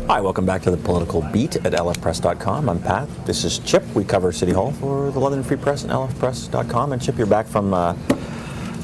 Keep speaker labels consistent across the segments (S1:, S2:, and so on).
S1: Hi, welcome back to the Political Beat at lfpress.com. I'm Pat. This is Chip. We cover City Hall for the London Free Press and lfpress.com. And Chip, you're back from, I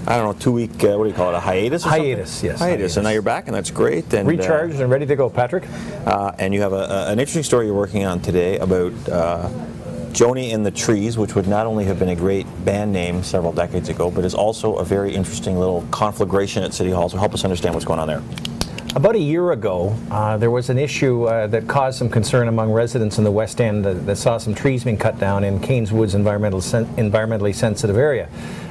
S1: don't know, 2 week, what do you call it, a hiatus or
S2: Hiatus,
S1: something?
S2: yes.
S1: Hiatus, and now you're back, and that's great. And,
S2: recharged and ready to go, Patrick.
S1: And you have an interesting story you're working on today about Joni and the Trees, which would not only have been a great band name several decades ago, but is also a very interesting little conflagration at City Hall. So help us understand what's going on there.
S2: About a year ago, there was an issue that caused some concern among residents in the West End that saw some trees being cut down in Keynes Woods environmentally sensitive area.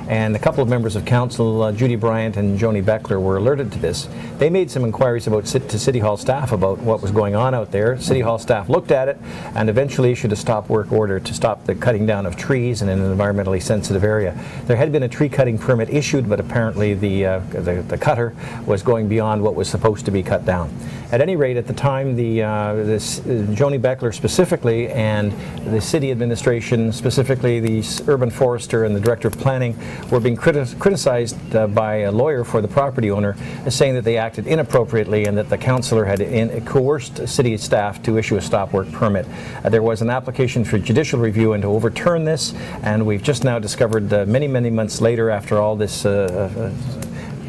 S2: And a couple of members of council, Judy Bryant and Joni Beckler, were alerted to this. They made some inquiries to City Hall staff about what was going on out there. City Hall staff looked at it and eventually issued a stop work order to stop the cutting down of trees in an environmentally sensitive area. There had been a tree cutting permit issued, but apparently the cutter was going beyond what was supposed to be cut down. At any rate, at the time, Joni Beckler specifically and the city administration, specifically the urban forester and the director of planning, were being criticized by a lawyer for the property owner, saying that they acted inappropriately and that the councillor had coerced city staff to issue a stop work permit. There was an application for judicial review and to overturn this, and we've just now discovered many months later, after all this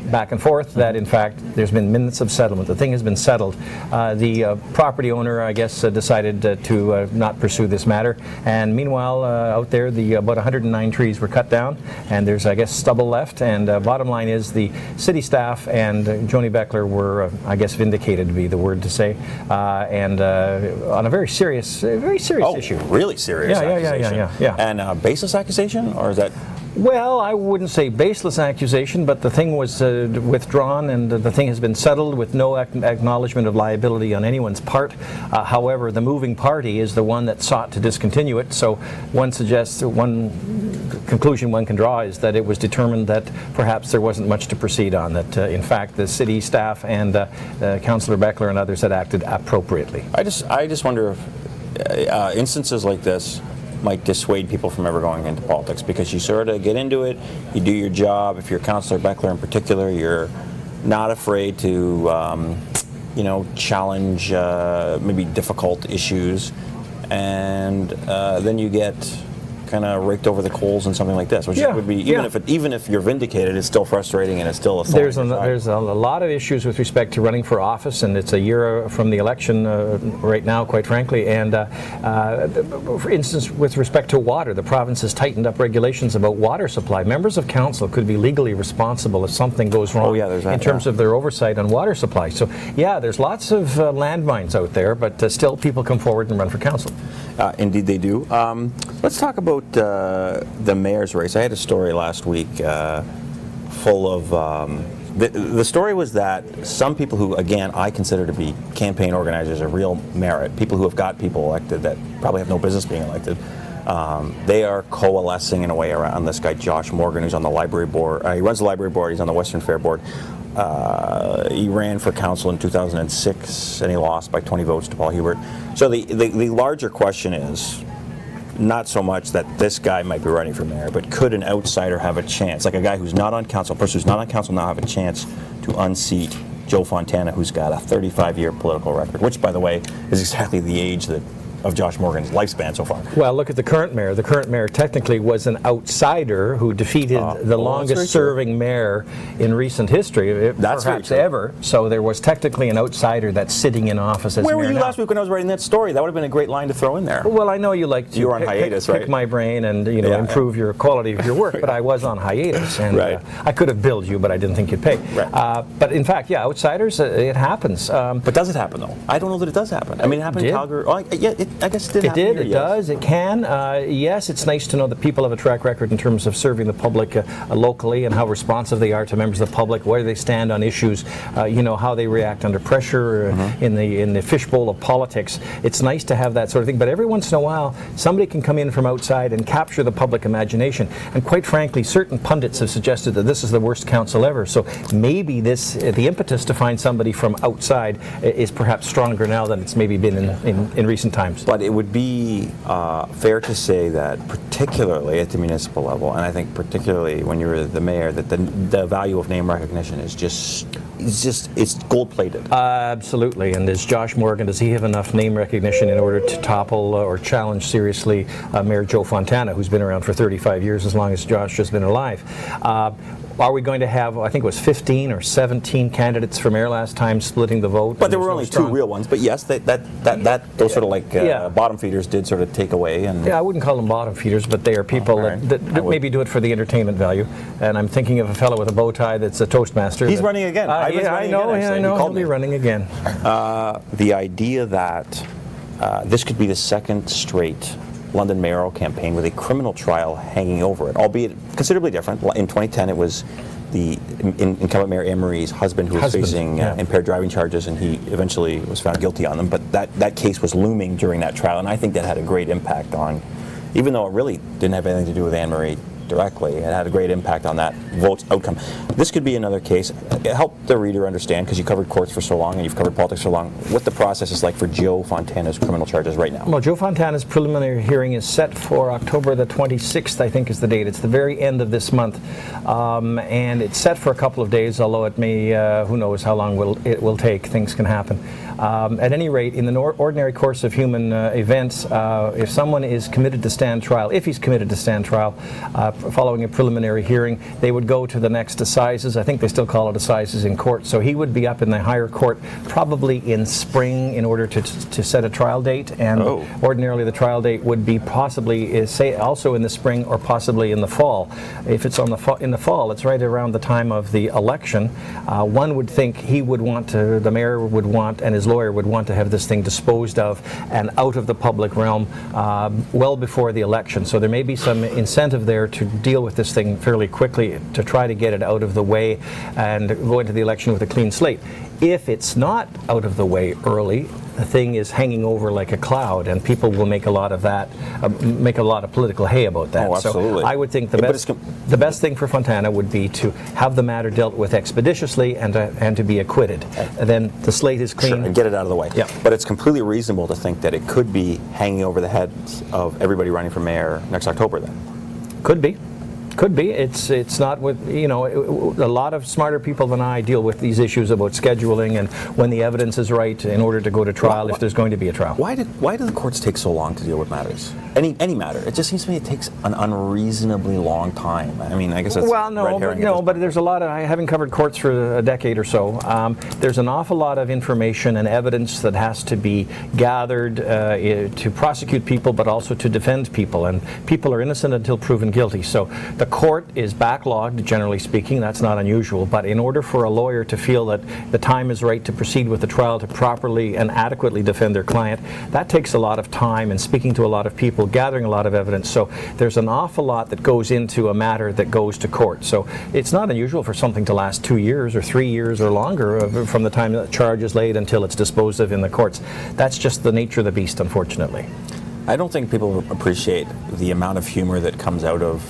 S2: back and forth, that in fact there's been minutes of settlement. The thing has been settled. The property owner, I guess, decided to not pursue this matter, and meanwhile out there about 109 trees were cut down, and there's, I guess, stubble left, and bottom line is the city staff and Joni Beckler were, I guess, vindicated, to be the word to say, and on a very serious issue.
S1: Really serious accusation?
S2: Yeah.
S1: And baseless accusation, or is that?
S2: Well, I wouldn't say baseless accusation, but the thing was withdrawn, and the thing has been settled with no acknowledgement of liability on anyone's part. However, the moving party is the one that sought to discontinue it, so one conclusion one can draw is that it was determined that perhaps there wasn't much to proceed on, that in fact the city staff and Councillor Beckler and others had acted appropriately.
S1: I just wonder if instances like this might dissuade people from ever going into politics, because you sort of get into it, you do your job. If you're Councillor Beckler in particular, you're not afraid to challenge maybe difficult issues, and then you get kind of raked over the coals in something like this, which would be, even if you're vindicated, it's still frustrating and it's still a thorn.
S2: There's a lot of issues with respect to running for office, and it's a year from the election right now, quite frankly, and for instance, with respect to water, the province has tightened up regulations about water supply. Members of council could be legally responsible if something goes wrong in terms of their oversight on water supply. So yeah, there's lots of landmines out there, but still people come forward and run for council.
S1: Indeed they do. Let's talk about the mayor's race. I had a story last week full of the story was that some people who, again, I consider to be campaign organizers of real merit, people who have got people elected that probably have no business being elected, they are coalescing in a way around this guy Josh Morgan, who's on the library board. He runs the library board. He's on the Western Fair board. He ran for council in 2006 and he lost by 20 votes to Paul Hubert. So the larger question is not so much that this guy might be running for mayor, but could an outsider have a chance, like a guy who's not on council, a person who's not on council now have a chance to unseat Joe Fontana, who's got a 35-year political record, which, by the way, is exactly the age of Josh Morgan's lifespan so far.
S2: Well, look at the current mayor. The current mayor technically was an outsider who defeated the longest-serving mayor in recent history, perhaps ever. So there was technically an outsider that's sitting in office as mayor.
S1: Where were you last week when I was writing that story? That would have been a great line to throw in there.
S2: Well, I know you like to pick my brain and improve your quality of your work, but I was on hiatus, and I could have billed you, but I didn't think you'd pay. But in fact, yeah, outsiders, it happens.
S1: But does it happen, though? I don't know that it does happen. I mean, it happened in Calgary. Oh, I guess it did.
S2: It does. It can. Yes, it's nice to know that people have a track record in terms of serving the public locally and how responsive they are to members of the public, where they stand on issues, how they react under pressure in the fishbowl of politics. It's nice to have that sort of thing. But every once in a while, somebody can come in from outside and capture the public imagination. And quite frankly, certain pundits have suggested that this is the worst council ever. So maybe the impetus to find somebody from outside is perhaps stronger now than it's maybe been in recent times. times.
S1: But it would be fair to say that particularly at the municipal level, and I think particularly when you're the mayor, that the value of name recognition is it's gold-plated.
S2: Absolutely. And is Josh Morgan, does he have enough name recognition in order to topple or challenge seriously Mayor Joe Fontana, who's been around for 35 years, as long as Josh has been alive? Are we going to have, I think it was 15 or 17 candidates for mayor last time splitting the vote?
S1: But there were only two real ones. But yes, those sort of like bottom feeders did sort of take away. And
S2: yeah, I wouldn't call them bottom feeders, but they are people that maybe do it for the entertainment value. And I'm thinking of a fellow with a bow tie that's a Toastmaster.
S1: He's running again.
S2: I know, he'll be running again.
S1: The idea that this could be the second straight London mayoral campaign with a criminal trial hanging over it, albeit considerably different. In 2010, it was the incumbent Mayor Anne Marie's husband who was facing impaired driving charges, and he eventually was found guilty on them. But that case was looming during that trial, and I think that had a great impact on, even though it really didn't have anything to do with Anne Marie directly, it had a great impact on that vote's outcome. This could be another case. Help the reader understand, because you covered courts for so long and you've covered politics so long, what the process is like for Joe Fontana's criminal charges right now.
S2: Well, Joe Fontana's preliminary hearing is set for October the 26th, I think is the date. It's the very end of this month. And it's set for a couple of days, although it may, who knows how long it will take. Things can happen. At any rate, in the ordinary course of human events, if someone is committed to stand trial, if he's committed to stand trial, following a preliminary hearing, they would go to the next assizes. I think they still call it assizes in court. So he would be up in the higher court probably in spring in order to set a trial date. And ordinarily the trial date would be possibly, say, also in the spring or possibly in the fall. If it's in the fall, it's right around the time of the election. One would think he would want to, the mayor would want, and his lawyer would want to have this thing disposed of and out of the public realm well before the election. So there may be some incentive there to deal with this thing fairly quickly, to try to get it out of the way and go into the election with a clean slate. If it's not out of the way early, the thing is hanging over like a cloud, and people will make a lot of that, make a lot of political hay about that.
S1: Oh, absolutely.
S2: So I would think the best thing for Fontana would be to have the matter dealt with expeditiously and to be acquitted. And then the slate is clean.
S1: Sure, and get it out of the way.
S2: Yeah.
S1: But it's completely reasonable to think that it could be hanging over the heads of everybody running for mayor next October then.
S2: Could be. Could be. It's not with, you know, a lot of smarter people than I deal with these issues about scheduling and when the evidence is right in order to go to trial if there's going to be a trial.
S1: Why do the courts take so long to deal with matters? Any matter. It just seems to me it takes an unreasonably long time. I mean, I guess that's
S2: but there's a lot of, having covered courts for a decade or so, there's an awful lot of information and evidence that has to be gathered to prosecute people, but also to defend people, and people are innocent until proven guilty. So the court is backlogged, generally speaking. That's not unusual, but in order for a lawyer to feel that the time is right to proceed with the trial, to properly and adequately defend their client, that takes a lot of time and speaking to a lot of people, gathering a lot of evidence. So there's an awful lot that goes into a matter that goes to court. So it's not unusual for something to last 2 years or 3 years or longer from the time the charge is laid until it's disposed of in the courts. That's just the nature of the beast, unfortunately.
S1: I don't think people appreciate the amount of humor that comes out of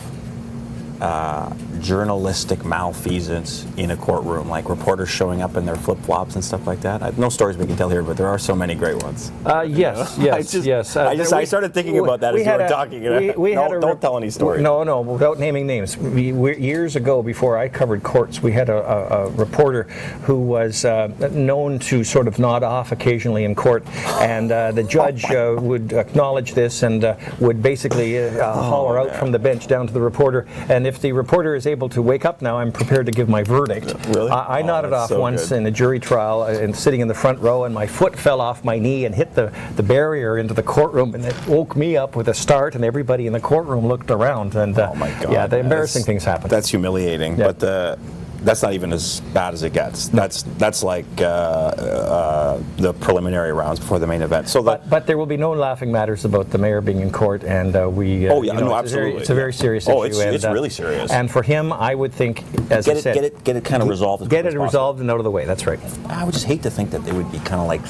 S1: journalistic malfeasance in a courtroom, like reporters showing up in their flip-flops and stuff like that. No stories we can tell here, but there are so many great ones.
S2: Yes.
S1: I started thinking about that as you were talking. Don't tell any stories.
S2: No, without naming names. Years ago, before I covered courts, we had a reporter who was known to sort of nod off occasionally in court, and the judge would acknowledge this and would basically holler out from the bench down to the reporter. And if the reporter is able to wake up now, I'm prepared to give my verdict.
S1: Really?
S2: I nodded off once in a jury trial and sitting in the front row, and my foot fell off my knee and hit the barrier into the courtroom, and it woke me up with a start, and everybody in the courtroom looked around. And
S1: oh my God,
S2: yeah, the embarrassing things happen.
S1: That's humiliating. Yeah. But that's not even as bad as it gets. That's like the preliminary rounds before the main event. So
S2: but there will be no laughing matters about the mayor being in court, and we.
S1: Absolutely.
S2: It's a very serious issue.
S1: It's really serious.
S2: And for him, I would think, as I said,
S1: get it kind of resolved.
S2: Get it resolved and out of the way. That's right.
S1: I would just hate to think that they would be kind of like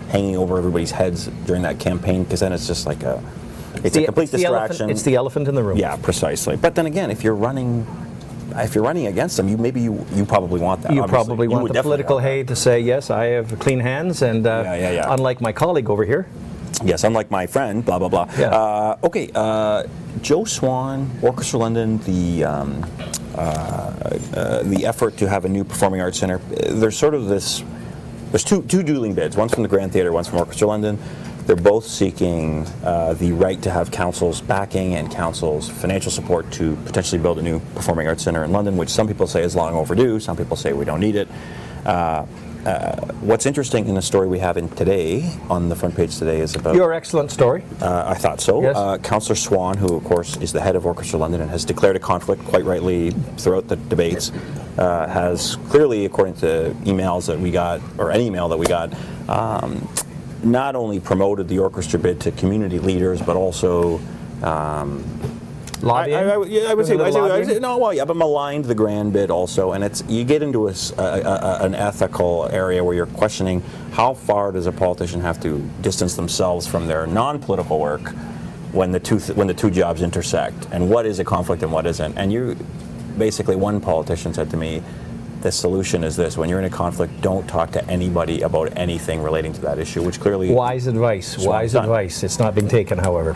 S1: hanging over everybody's heads during that campaign, because then it's just like a complete distraction.
S2: It's the elephant in the room.
S1: Yeah, precisely. But then again, if you're running against them, you probably want that.
S2: You probably want the political hay to say, yes, I have clean hands, and unlike my colleague over here,
S1: Yes, unlike my friend, blah, blah, blah.
S2: Yeah.
S1: Okay, Joe Swan, Orchestra London, the effort to have a new performing arts center, there's sort of this, there's two dueling bids. One's from the Grand Theatre, one's from Orchestra London. They're both seeking the right to have council's backing and council's financial support to potentially build a new performing arts center in London, which some people say is long overdue, some people say we don't need it. What's interesting in the story we have in today, on the front page today, is about...
S2: Your excellent story.
S1: I thought so.
S2: Yes.
S1: Councillor Swan, who of course is the head of Orchestra London and has declared a conflict quite rightly throughout the debates, has clearly, according to emails that we got, or an email that we got, not only promoted the orchestra bid to community leaders, but also...
S2: Lobbying?
S1: I would say, no, well, yeah, but maligned the grand bid also, and it's, you get into an ethical area where you're questioning how far does a politician have to distance themselves from their non-political work when the two jobs intersect, and what is a conflict and what isn't. And you, basically, one politician said to me, the solution is this: when you're in a conflict, don't talk to anybody about anything relating to that issue, which clearly...
S2: Wise advice, wise advice. It's not being taken, however.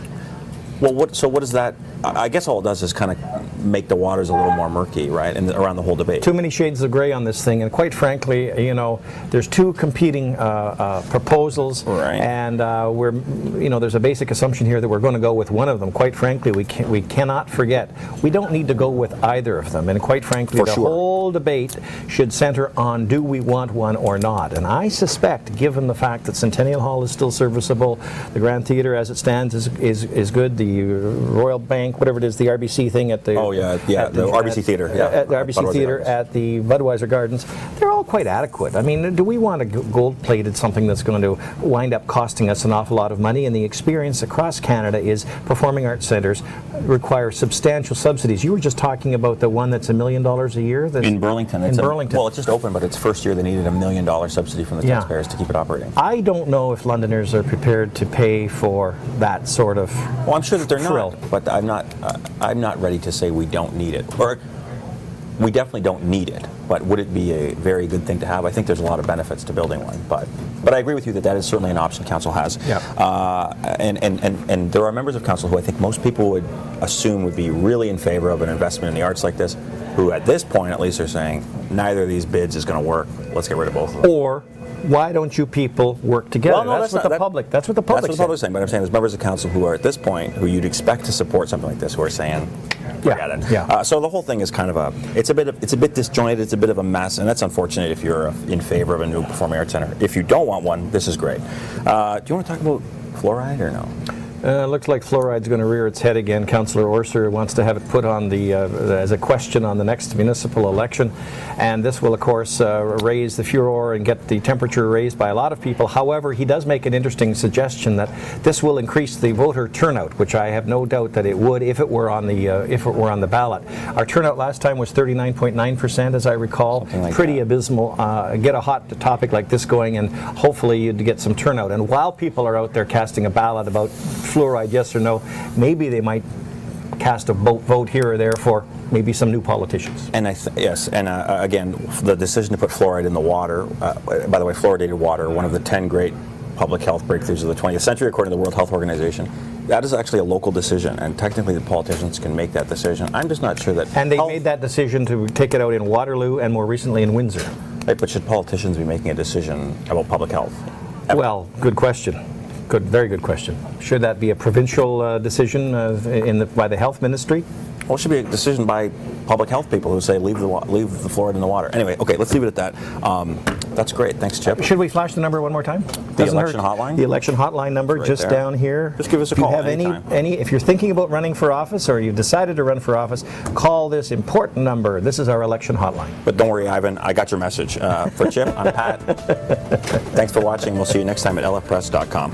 S1: Well, so what is that? I guess all it does is kind of make the waters a little more murky, right, and around the whole debate.
S2: Too many shades of gray on this thing, and quite frankly, you know, there's two competing proposals,
S1: right.
S2: And there's a basic assumption here that we're going to go with one of them. Quite frankly, we cannot forget, we don't need to go with either of them, and quite frankly, the whole debate should center on, do we want one or not? And I suspect, given the fact that Centennial Hall is still serviceable, the Grand Theatre as it stands is good, the Royal Bank, whatever it is, the RBC thing at the...
S1: Oh, yeah, the RBC Theatre. Yeah,
S2: at the RBC Theatre, at the Budweiser Gardens, they're all quite adequate. I mean, do we want a gold-plated something that's going to wind up costing us an awful lot of money? And the experience across Canada is performing arts centres require substantial subsidies. You were just talking about the one that's $1 million a year?
S1: In Burlington.
S2: Burlington.
S1: Well, it's just open, but its first year they needed $1 million subsidy from the taxpayers to keep it operating.
S2: I don't know if Londoners are prepared to pay for that sort of...
S1: Well, I'm sure that they're
S2: frill.
S1: not, but I'm not ready to say we don't need it, or we definitely don't need it. But would it be a very good thing to have? I think there's a lot of benefits to building one, but I agree with you that is certainly an option council has.
S2: Yeah.
S1: And there are members of council who I think most people would assume would be really in favor of an investment in the arts like this, who at this point at least are saying neither of these bids is going to work. Let's get rid of both of them.
S2: Or why don't you people work together?
S1: Well, no,
S2: that's what the public saying.
S1: But I'm saying there's members of council who are at this point, who you'd expect to support something like this, who are saying, forget it.
S2: Yeah.
S1: So the whole thing is kind of it's a bit disjointed, it's a bit of a mess, and that's unfortunate if you're in favor of a new performing arts center. If you don't want one, this is great. Do you want to talk about fluoride or no?
S2: Looks like fluoride's going to rear its head again. Councillor Orser wants to have it put on as a question on the next municipal election, and this will, of course, raise the furor and get the temperature raised by a lot of people. However, he does make an interesting suggestion that this will increase the voter turnout, which I have no doubt that it would if it were on the ballot. Our turnout last time was 39.9%, as I recall.
S1: Like
S2: pretty
S1: that.
S2: abysmal. Get a hot topic like this going, and hopefully you'd get some turnout. And while people are out there casting a ballot about fluoride, yes or no, maybe they might cast a vote here or there for maybe some new politicians.
S1: And yes, and again, the decision to put fluoride in the water, by the way, fluoridated water, one of the 10 great public health breakthroughs of the 20th century, according to the World Health Organization, that is actually a local decision, and technically the politicians can make that decision. I'm just not sure that...
S2: And they made that decision to take it out in Waterloo and more recently in Windsor.
S1: Right, but should politicians be making a decision about public health?
S2: Well, good question. Very good question. Should that be a provincial decision by the health ministry?
S1: Well, it should be a decision by public health people who say leave the fluoride in the water. Anyway, okay, let's leave it at that. That's great. Thanks, Chip.
S2: Should we flash the number one more time?
S1: The election hotline?
S2: The election hotline number,
S1: right
S2: just
S1: there.
S2: down here.
S1: Just give us a call.
S2: If you have if you're thinking about running for office or you've decided to run for office, call this important number. This is our election hotline.
S1: But don't worry, Ivan, I got your message. For Chip, I'm Pat. Thanks for watching. We'll see you next time at lfpress.com.